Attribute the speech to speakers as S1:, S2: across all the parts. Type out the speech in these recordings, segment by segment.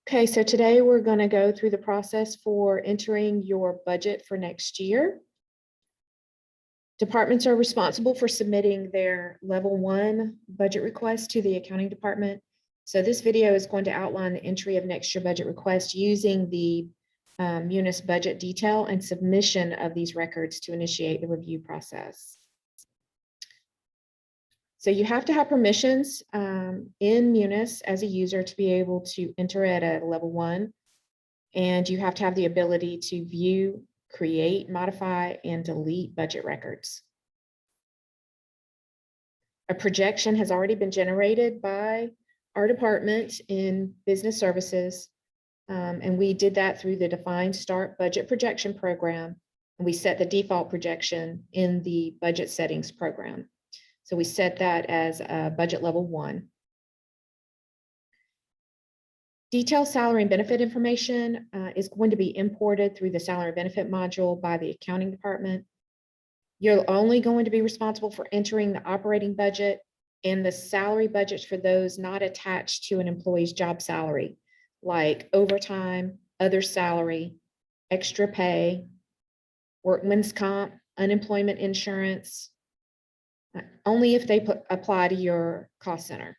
S1: Okay, so today we're going to go through the process for entering your budget for next year. Departments are responsible for submitting their level 1 budget request to the accounting department. So this video is going to outline the entry of next year budget request using the Munis budget detail and submission of these records to initiate the review process. So you have to have permissions in Munis as a user to be able to enter at a level 1. And you have to have the ability to view, create, modify, and delete budget records. A projection has already been generated by our department in business services. And we did that through the Defined Start Budget Projection program. And we set the default projection in the budget settings program. So we set that as a budget level 1. Detailed salary and benefit information is going to be imported through the salary benefit module by the accounting department. You're only going to be responsible for entering the operating budget and the salary budgets for those not attached to an employee's job salary, like overtime, other salary, extra pay, workman's comp, unemployment insurance, only if they apply to your cost center.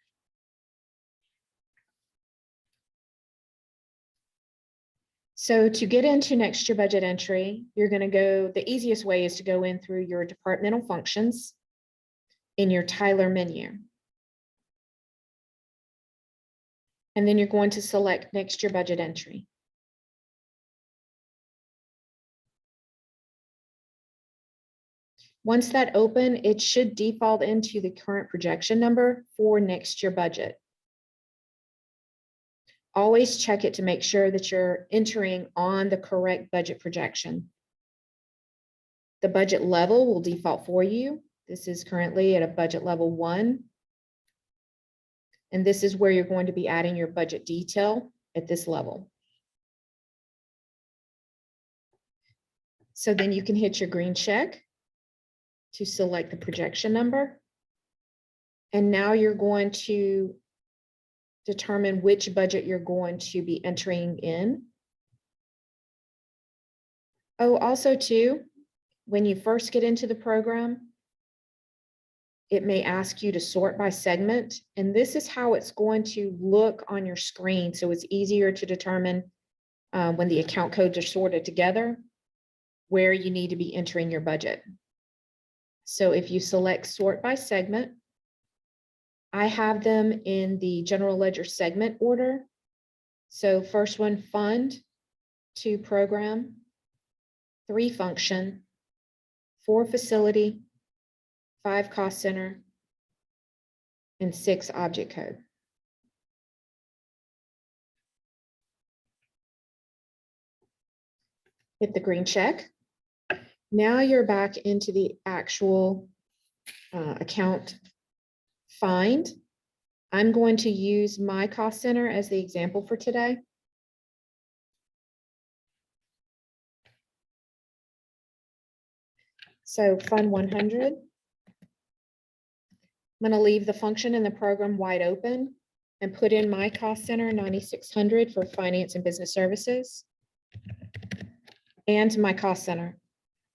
S1: So to get into next year budget entry, you're going to go, the easiest way is to go in through your departmental functions in your Tyler menu. And then you're going to select next year budget entry. Once that open, it should default into the current projection number for next year budget. Always check it to make sure that you're entering on the correct budget projection. The budget level will default for you. This is currently at a budget level 1. And this is where you're going to be adding your budget detail at this level. So then you can hit your green check to select the projection number. And now you're going to determine which budget you're going to be entering in. Oh, also too, when you first get into the program, it may ask you to sort by segment, and this is how it's going to look on your screen. So it's easier to determine when the account codes are sorted together, where you need to be entering your budget. So if you select sort by segment, I have them in the general ledger segment order. So first one, fund, 2, program, 3, function, 4, facility, 5, cost center, and 6, object code. Hit the green check. Now you're back into the actual account find. I'm going to use my cost center as the example for today. So fund 100. I'm going to leave the function in the program wide open and put in my cost center 9600 for finance and business services and my cost center.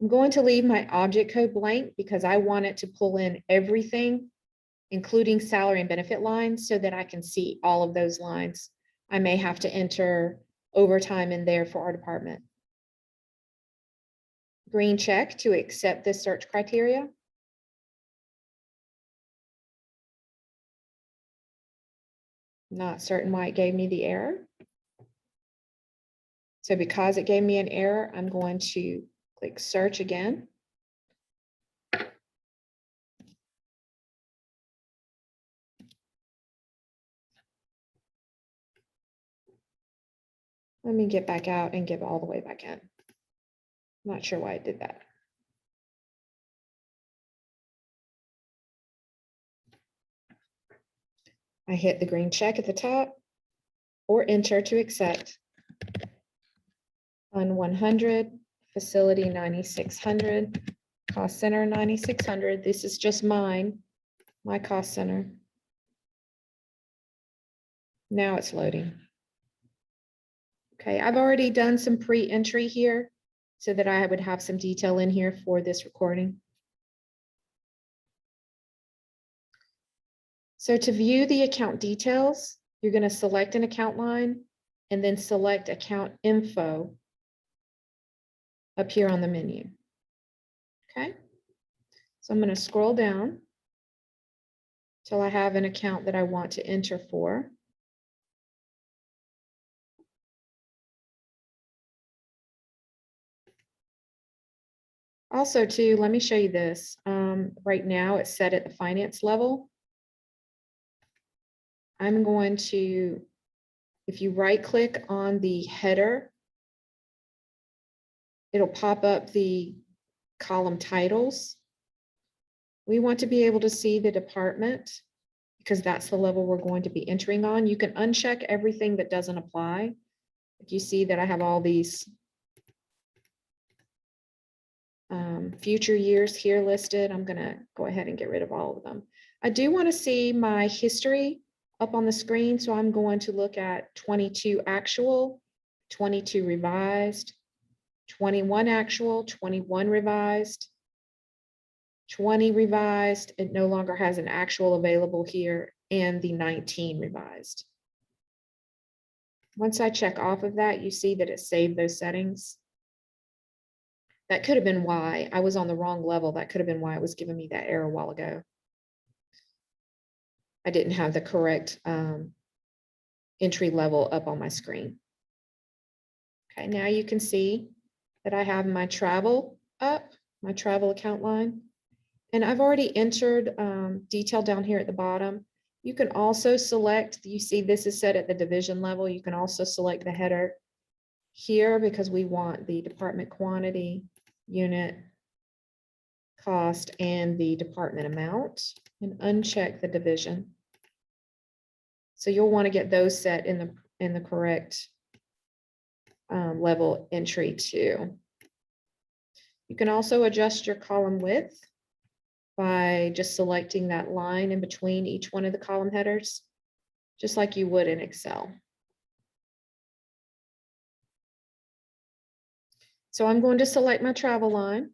S1: I'm going to leave my object code blank because I want it to pull in everything, including salary and benefit lines, so that I can see all of those lines. I may have to enter overtime in there for our department. Green check to accept this search criteria. Not certain why it gave me the error. So because it gave me an error, I'm going to click search again. Let me get back out and get all the way back in. Not sure why I did that. I hit the green check at the top or enter to accept. Fund 100, facility 9600, cost center 9600. This is just mine, my cost center. Now it's loading. Okay, I've already done some pre-entry here so that I would have some detail in here for this recording. So to view the account details, you're going to select an account line and then select account info up here on the menu. Okay, so I'm going to scroll down till I have an account that I want to enter for. Also, too, let me show you this. Right now, it's set at the finance level. I'm going to, if you right-click on the header, it'll pop up the column titles. We want to be able to see the department because that's the level we're going to be entering on. You can uncheck everything that doesn't apply. If you see that I have all these future years here listed, I'm going to go ahead and get rid of all of them. I do want to see my history up on the screen, so I'm going to look at 22 actual, 22 revised, 21 actual, 21 revised, 20 revised. It no longer has an actual available here, and the 19 revised. Once I check off of that, you see that it saved those settings. That could have been why I was on the wrong level. That could have been why it was giving me that error a while ago. I didn't have the correct entry level up on my screen. Okay, now you can see that I have my travel up, my travel account line. And I've already entered detail down here at the bottom. You can also select, you see this is set at the division level. You can also select the header here because we want the department quantity, unit, cost, and the department amount, and uncheck the division. So you'll want to get those set in the correct level entry too. You can also adjust your column width by just selecting that line in between each one of the column headers, just like you would in Excel. So I'm going to select my travel line.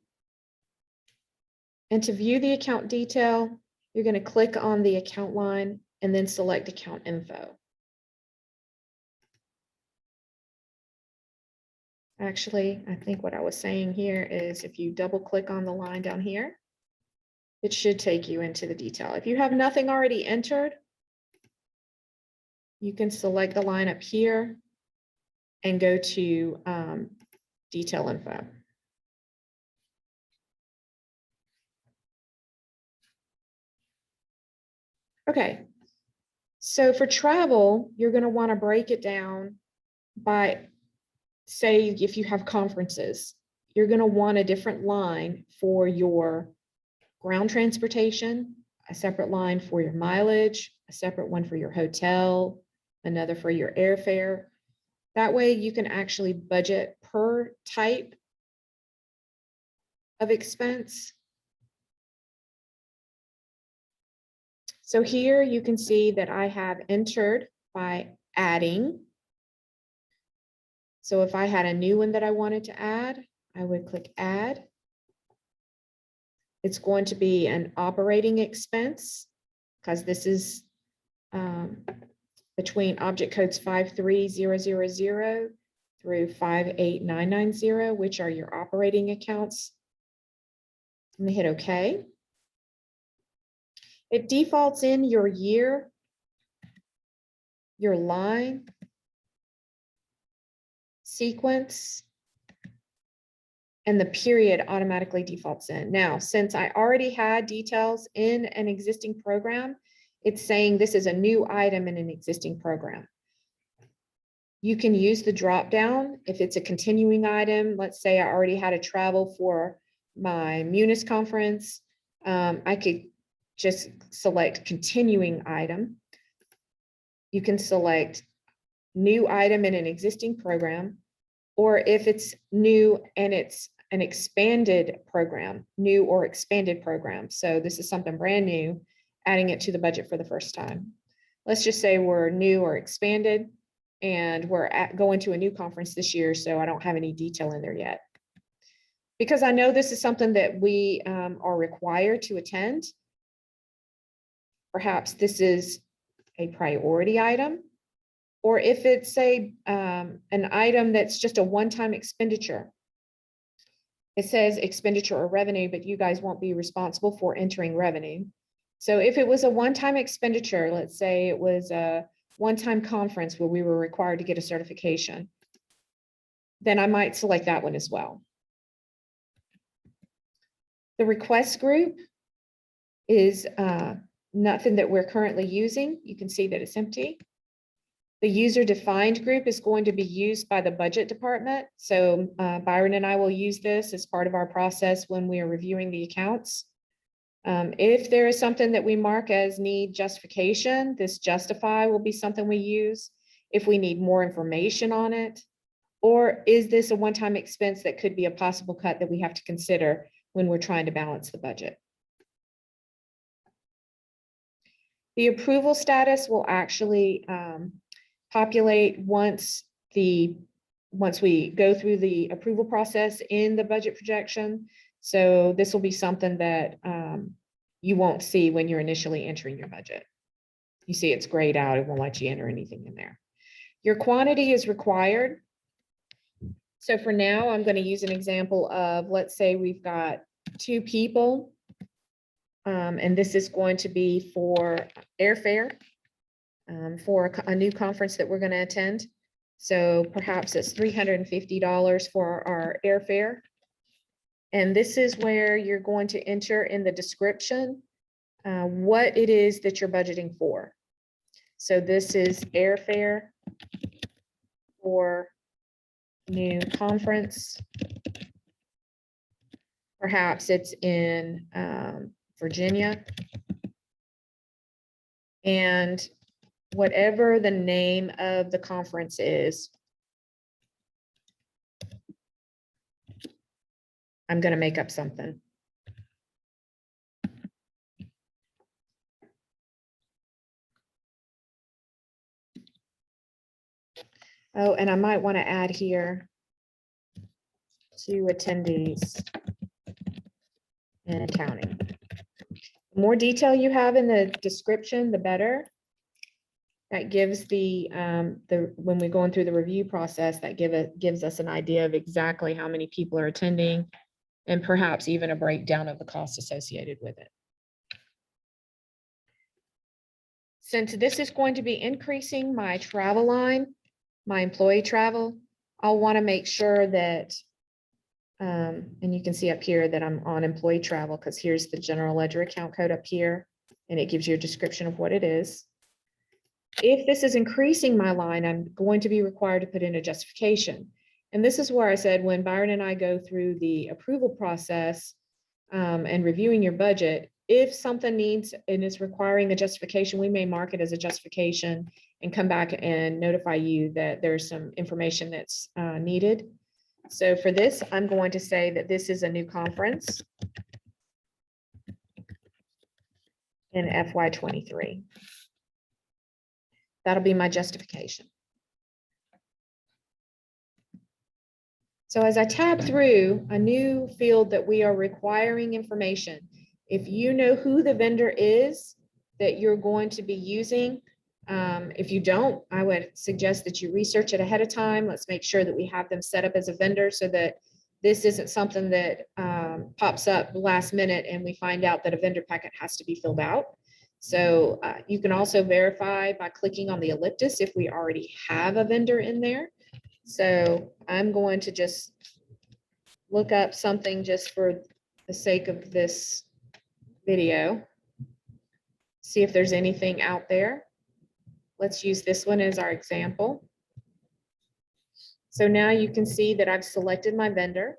S1: And to view the account detail, you're going to click on the account line and then select account info. Actually, I think what I was saying here is if you double click on the line down here, it should take you into the detail. If you have nothing already entered, you can select the line up here and go to detail info. Okay, so for travel, you're going to want to break it down by, say, if you have conferences, you're going to want a different line for your ground transportation, a separate line for your mileage, a separate one for your hotel, another for your airfare. That way you can actually budget per type of expense. So here you can see that I have entered by adding. So if I had a new one that I wanted to add, I would click add. It's going to be an operating expense because this is between object codes 53000 through 58990, which are your operating accounts. I'm going to hit OK. It defaults in your year, your line, sequence, and the period automatically defaults in. Now, since I already had details in an existing program, it's saying this is a new item in an existing program. You can use the drop down if it's a continuing item. Let's say I already had a travel for my Munis conference. I could just select continuing item. You can select new item in an existing program, or if it's new and it's an expanded program, new or expanded program. So this is something brand new, adding it to the budget for the first time. Let's just say we're new or expanded. and going to a new conference this year, so I don't have any detail in there yet. Because I know this is something that we are required to attend. Perhaps this is a priority item, or if it's an item that's just a one-time expenditure. It says expenditure or revenue, but you guys won't be responsible for entering revenue. So if it was a one-time expenditure, let's say it was a one-time conference where we were required to get a certification, then I might select that one as well. The request group is nothing that we're currently using. You can see that it's empty. The user defined group is going to be used by the budget department. So Byron and I will use this as part of our process when we are reviewing the accounts. If there is something that we mark as need justification, this justify will be something we use. If we need more information on it, or is this a one-time expense that could be a possible cut that we have to consider when we're trying to balance the budget. The approval status will actually populate once we go through the approval process in the budget projection. So this will be something that you won't see when you're initially entering your budget. You see it's grayed out, it won't let you enter anything in there. Your quantity is required. So for now, I'm going to use an example of, let's say we've got 2 people, and this is going to be for airfare for a new conference that we're going to attend. So perhaps it's $350 for our airfare. And this is where you're going to enter in the description what it is that you're budgeting for. So this is airfare for new conference. Perhaps it's in Virginia. And whatever the name of the conference is, I'm going to make up something. Oh, and I might want to add here 2 attendees in accounting. The more detail you have in the description, the better. That gives when we're going through the review process, that gives us an idea of exactly how many people are attending and perhaps even a breakdown of the costs associated with it. Since this is going to be increasing my travel line, my employee travel, I'll want to make sure that, and you can see up here that I'm on employee travel because here's the general ledger account code up here, and it gives you a description of what it is. If this is increasing my line, I'm going to be required to put in a justification. And this is where I said, when Byron and I go through the approval process and reviewing your budget, if something needs and is requiring a justification, we may mark it as a justification and come back and notify you that there's some information that's needed. So for this, I'm going to say that this is a new conference in FY23. That'll be my justification. So as I tab through a new field that we are requiring information, if you know who the vendor is that you're going to be using, if you don't, I would suggest that you research it ahead of time. Let's make sure that we have them set up as a vendor so that this isn't something that pops up last minute and we find out that a vendor packet has to be filled out. So you can also verify by clicking on the ellipsis if we already have a vendor in there. So I'm going to just look up something just for the sake of this video. See if there's anything out there. Let's use this one as our example. So now you can see that I've selected my vendor.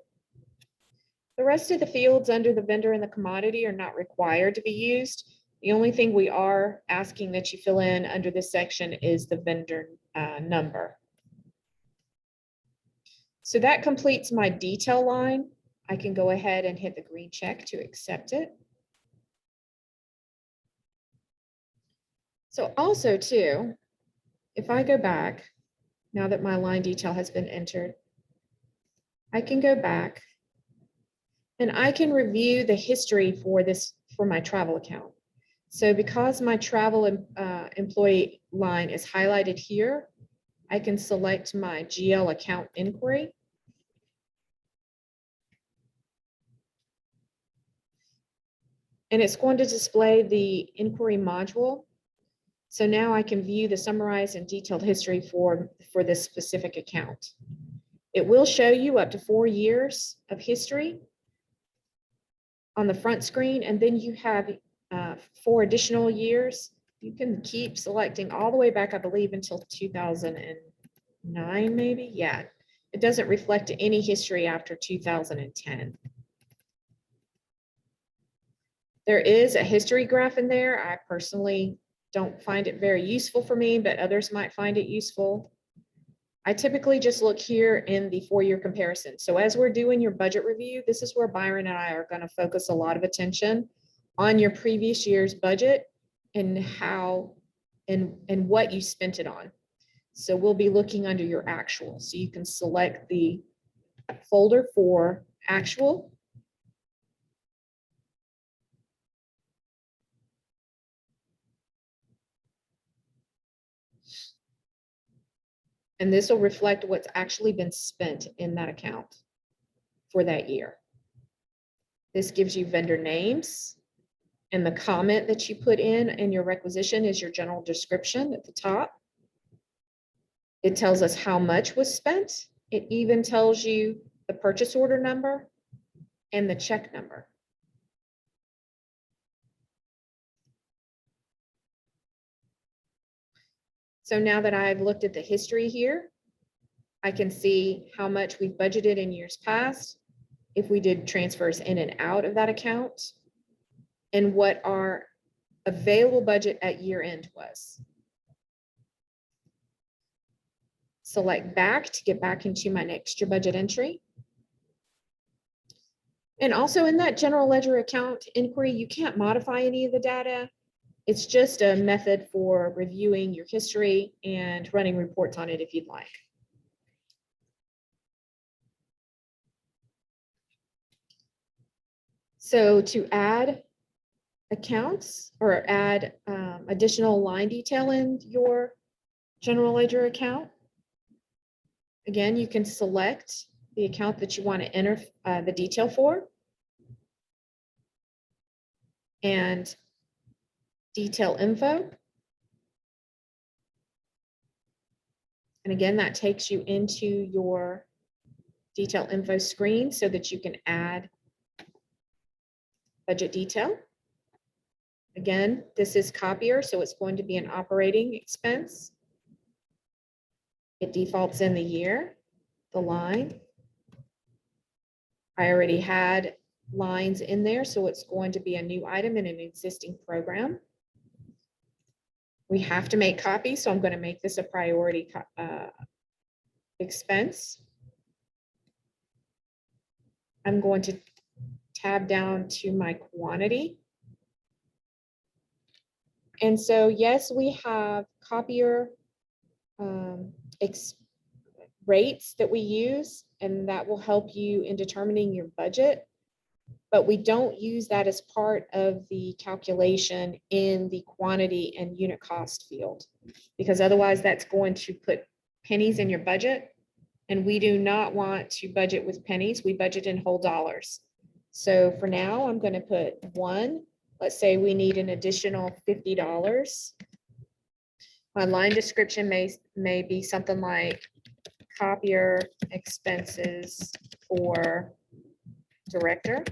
S1: The rest of the fields under the vendor and the commodity are not required to be used. The only thing we are asking that you fill in under this section is the vendor number. So that completes my detail line. I can go ahead and hit the green check to accept it. So also too, if I go back Now that my line detail has been entered, I can go back and I can review the history for my travel account. So because my travel employee line is highlighted here, I can select my GL account inquiry. And it's going to display the inquiry module. So now I can view the summarized and detailed history for this specific account. It will show you up to 4 years of history on the front screen, and then you have 4 additional years. You can keep selecting all the way back, I believe, until 2009, maybe. Yeah, it doesn't reflect any history after 2010. There is a history graph in there. I personally don't find it very useful for me, but others might find it useful. I typically just look here in the 4-year comparison. So as we're doing your budget review, this is where Byron and I are going to focus a lot of attention on your previous year's budget and how and what you spent it on. So we'll be looking under your actual. So you can select the folder for actual. And this will reflect what's actually been spent in that account for that year. This gives you vendor names, and the comment that you put in your requisition is your general description at the top. It tells us how much was spent. It even tells you the purchase order number and the check number. So now that I've looked at the history here, I can see how much we've budgeted in years past, if we did transfers in and out of that account, and what our available budget at year end was. Select back to get back into my next year budget entry. And also in that general ledger account inquiry, you can't modify any of the data. It's just a method for reviewing your history and running reports on it if you'd like. So to add accounts or add additional line detail in your general ledger account, again, you can select the account that you want to enter the detail for and detail info. And again, that takes you into your detail info screen so that you can add budget detail. Again, this is copier, so it's going to be an operating expense. It defaults in the year, the line. I already had lines in there, so it's going to be a new item in an existing program. We have to make copies, so I'm going to make this a priority expense. I'm going to tab down to my quantity. And so, yes, we have copier rates that we use, and that will help you in determining your budget. But we don't use that as part of the calculation in the quantity and unit cost field, because otherwise that's going to put pennies in your budget. And we do not want to budget with pennies. We budget in whole dollars. So for now, I'm going to put 1. Let's say we need an additional $50. My line description may be something like copier expenses for director.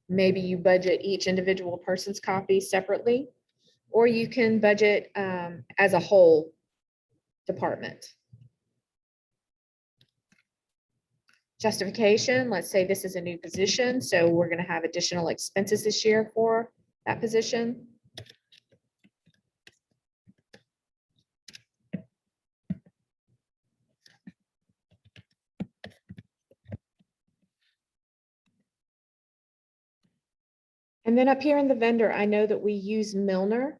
S1: Maybe you budget each individual person's copy separately, or you can budget as a whole department. Justification, let's say this is a new position, so we're going to have additional expenses this year for that position. And then up here in the vendor, I know that we use Milner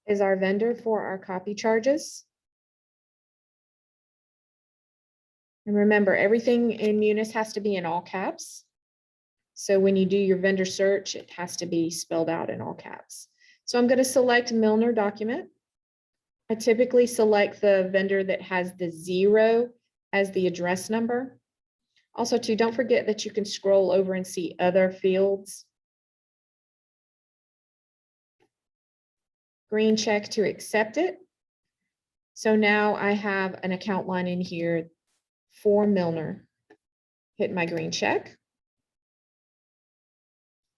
S1: as our vendor for our copy charges. And remember, everything in Munis has to be in all caps. So when you do your vendor search, it has to be spelled out in all caps. So I'm going to select Milner document. I typically select the vendor that has the 0 as the address number. Also, too, don't forget that you can scroll over and see other fields. Green check to accept it. So now I have an account line in here for Milner. Hit my green check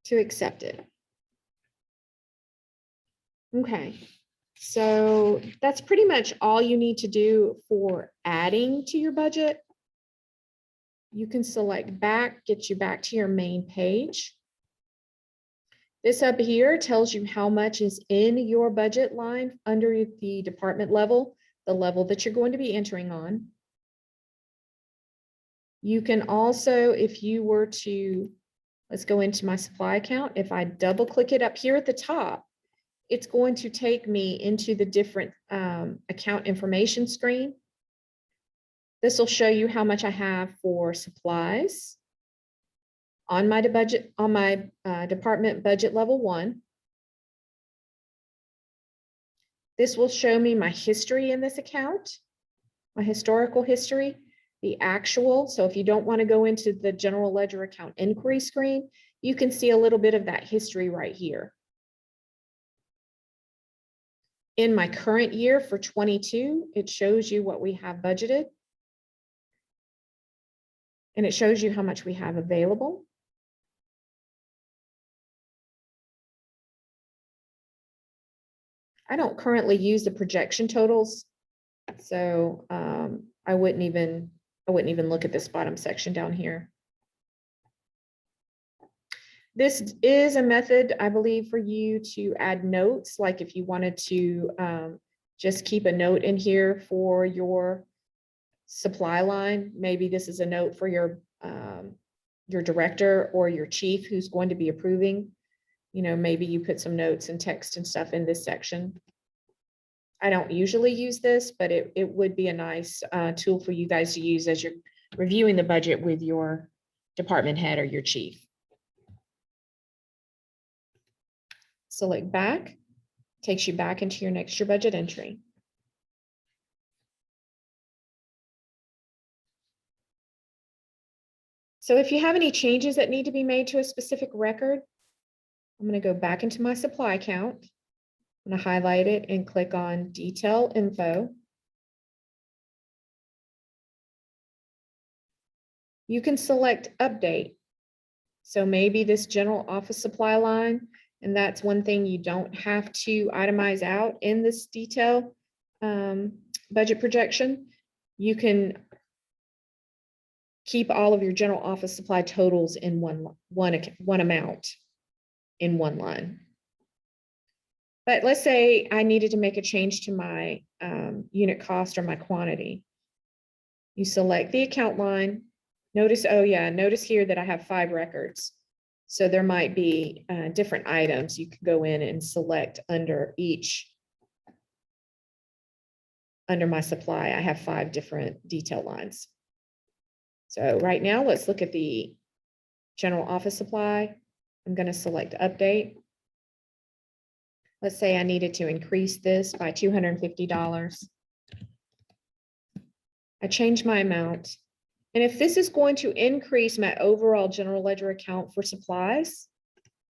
S1: to accept it. Okay, so that's pretty much all you need to do for adding to your budget. You can select back, get you back to your main page. This up here tells you how much is in your budget line under the department level, the level that you're going to be entering on. You can also, if you were to, let's go into my supply account. If I double click it up here at the top, it's going to take me into the different account information screen. This will show you how much I have for supplies on my budget, on my department budget level 1. This will show me my history in this account, my historical history, the actual. So if you don't want to go into the general ledger account inquiry screen, you can see a little bit of that history right here. In my current year for 22, it shows you what we have budgeted. And it shows you how much we have available. I don't currently use the projection totals, so I wouldn't even look at this bottom section down here. This is a method, I believe, for you to add notes, like if you wanted to just keep a note in here for your supply line. Maybe this is a note for your director or your chief who's going to be approving. You know, maybe you put some notes and text and stuff in this section. I don't usually use this, but it would be a nice tool for you guys to use as you're reviewing the budget with your department head or your chief. Select back, takes you back into your next year budget entry. So if you have any changes that need to be made to a specific record, I'm going to go back into my supply account. I'm going to highlight it and click on Detail Info. You can select Update. So maybe this general office supply line, and that's one thing you don't have to itemize out in this detail budget projection. You can keep all of your general office supply totals in one amount in one line. But let's say I needed to make a change to my unit cost or my quantity. You select the account line. Notice, oh yeah, notice here that I have 5 records. So there might be different items you could go in and select under each. Under my supply, I have 5 different detail lines. So right now, let's look at the general office supply. I'm going to select Update. Let's say I needed to increase this by $250. I change my amount. And if this is going to increase my overall general ledger account for supplies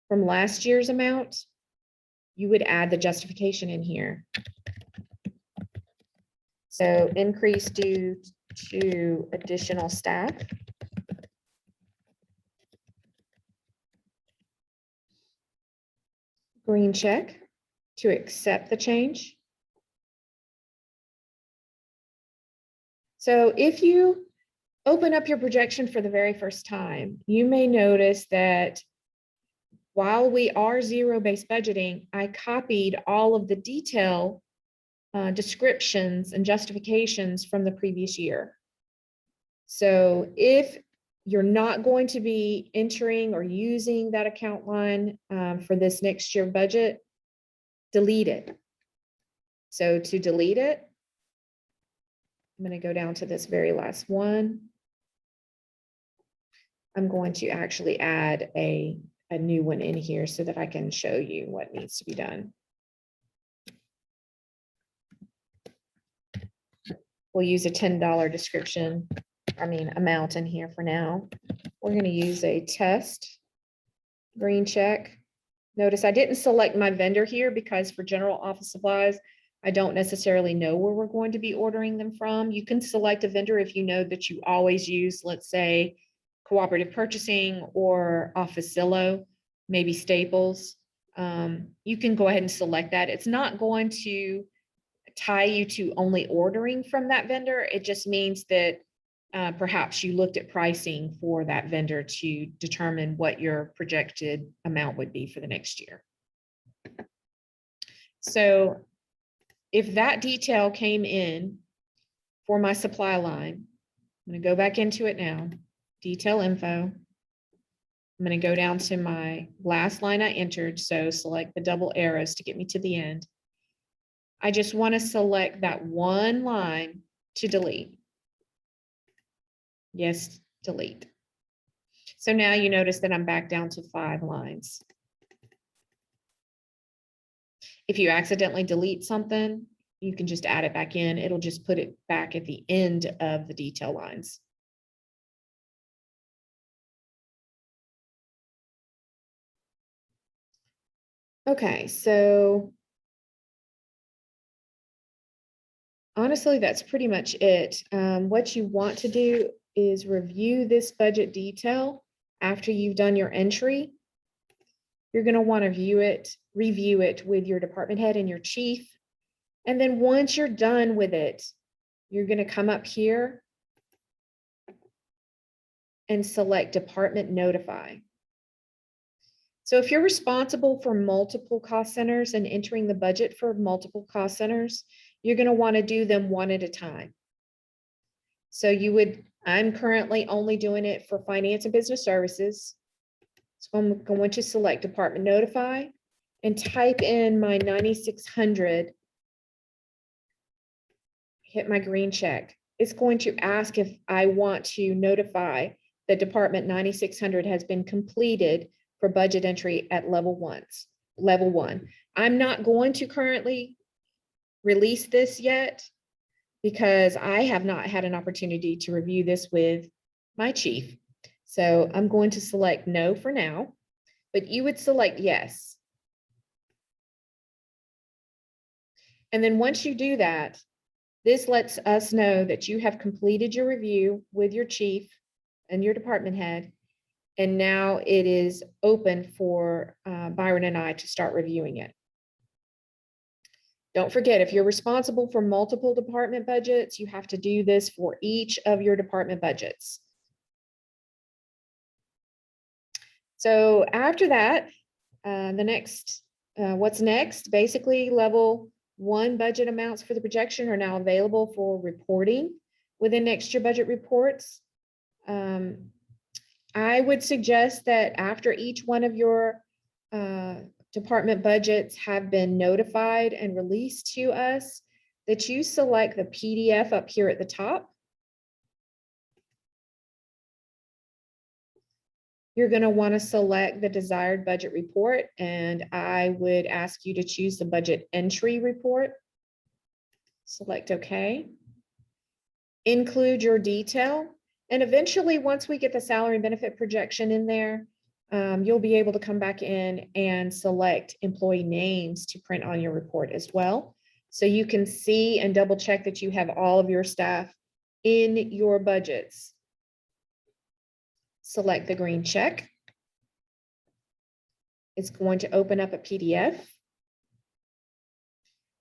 S1: from last year's amount, you would add the justification in here. So increase due to additional staff. Green check to accept the change. So if you open up your projection for the very first time, you may notice that while we are zero-based budgeting, I copied all of the detail descriptions and justifications from the previous year. So if you're not going to be entering or using that account line for this next year budget, delete it. So to delete it, I'm going to go down to this very last one. I'm going to actually add a new one in here so that I can show you what needs to be done. We'll use a $10 description, amount in here for now. We're going to use a test green check. Notice I didn't select my vendor here because for general office supplies, I don't necessarily know where we're going to be ordering them from. You can select a vendor if you know that you always use, let's say, cooperative purchasing or Officillo, maybe Staples. You can go ahead and select that. It's not going to tie you to only ordering from that vendor. It just means that perhaps you looked at pricing for that vendor to determine what your projected amount would be for the next year. So if that detail came in for my supply line, I'm going to go back into it now, detail info. I'm going to go down to my last line I entered. So select the double arrows to get me to the end. I just want to select that one line to delete. Yes, delete. So now you notice that I'm back down to 5 lines. If you accidentally delete something, you can just add it back in. It'll just put it back at the end of the detail lines. Okay, so honestly, that's pretty much it. What you want to do is review this budget detail after you've done your entry. You're going to want to review it with your department head and your chief. And then once you're done with it, you're going to come up here and select Department Notify. So if you're responsible for multiple cost centers and entering the budget for multiple cost centers, you're going to want to do them one at a time. So I'm currently only doing it for finance and business services. So I'm going to select Department Notify and type in my 9600, hit my green check. It's going to ask if I want to notify that Department 9600 has been completed for budget entry at level 1. I'm not going to currently release this yet because I have not had an opportunity to review this with my chief. So I'm going to select no for now, but you would select yes. And then once you do that, this lets us know that you have completed your review with your chief and your department head. And now it is open for Byron and I to start reviewing it. Don't forget, if you're responsible for multiple department budgets, you have to do this for each of your department budgets. So after that, what's next? Basically, level 1 budget amounts for the projection are now available for reporting within next year budget reports. I would suggest that after each one of your department budgets have been notified and released to us, that you select the PDF up here at the top. You're going to want to select the desired budget report, and I would ask you to choose the budget entry report. Select OK. Include your detail. And eventually, once we get the salary and benefit projection in there, you'll be able to come back in and select employee names to print on your report as well. So you can see and double check that you have all of your staff in your budgets. Select the green check. It's going to open up a PDF.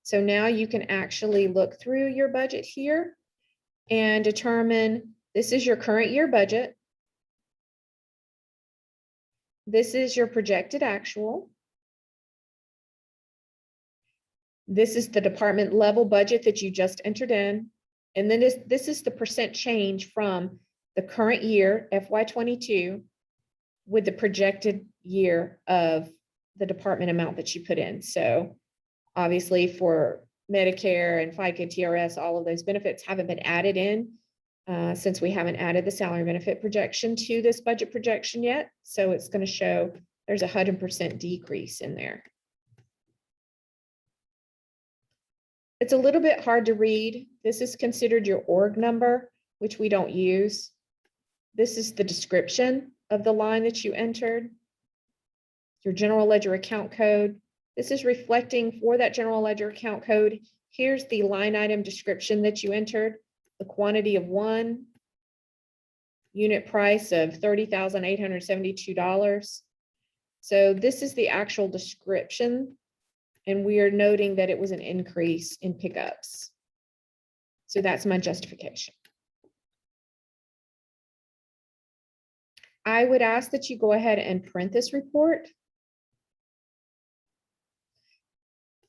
S1: So now you can actually look through your budget here and determine this is your current year budget. This is your projected actual. This is the department level budget that you just entered in. And then this is the percent change from the current year, FY22, with the projected year of the department amount that you put in. So obviously for Medicare and FICA, TRS, all of those benefits haven't been added in since we haven't added the salary benefit projection to this budget projection yet. So it's going to show there's 100% decrease in there. It's a little bit hard to read. This is considered your org number, which we don't use. This is the description of the line that you entered. Your general ledger account code. This is reflecting for that general ledger account code. Here's the line item description that you entered. The quantity of 1, unit price of $30,872. So this is the actual description, and we are noting that it was an increase in pickups. So that's my justification. I would ask that you go ahead and print this report.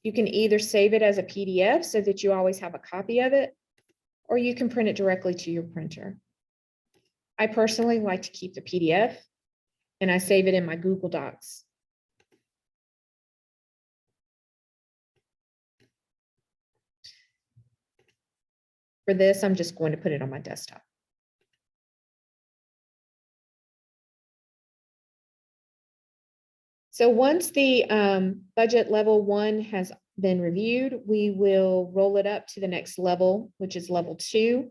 S1: You can either save it as a PDF so that you always have a copy of it, or you can print it directly to your printer. I personally like to keep the PDF, and I save it in my Google Docs. For this, I'm just going to put it on my desktop. So once the budget level 1 has been reviewed, we will roll it up to the next level, which is level 2.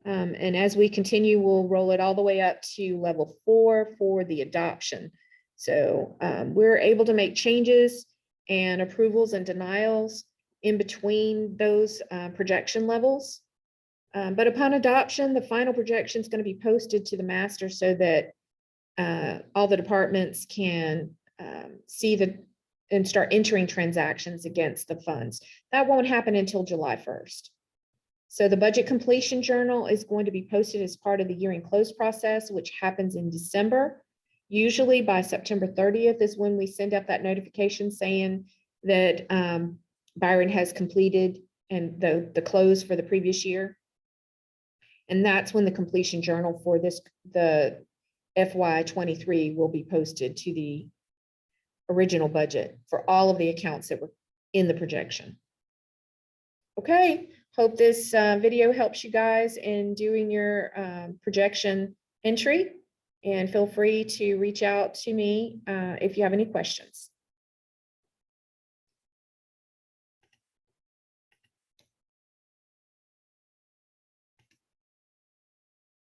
S1: And as we continue, we'll roll it all the way up to level 4 for the adoption. So we're able to make changes and approvals and denials in between those projection levels. But upon adoption, the final projection is going to be posted to the master so that all the departments can see and start entering transactions against the funds. That won't happen until July 1st. So the budget completion journal is going to be posted as part of the year-end close process, which happens in December. Usually by September 30th is when we send out that notification saying that Byron has completed and the close for the previous year. And that's when the completion journal for the FY23 will be posted to the original budget for all of the accounts that were in the projection. Okay, hope this video helps you guys in doing your projection entry, and feel free to reach out to me if you have any questions.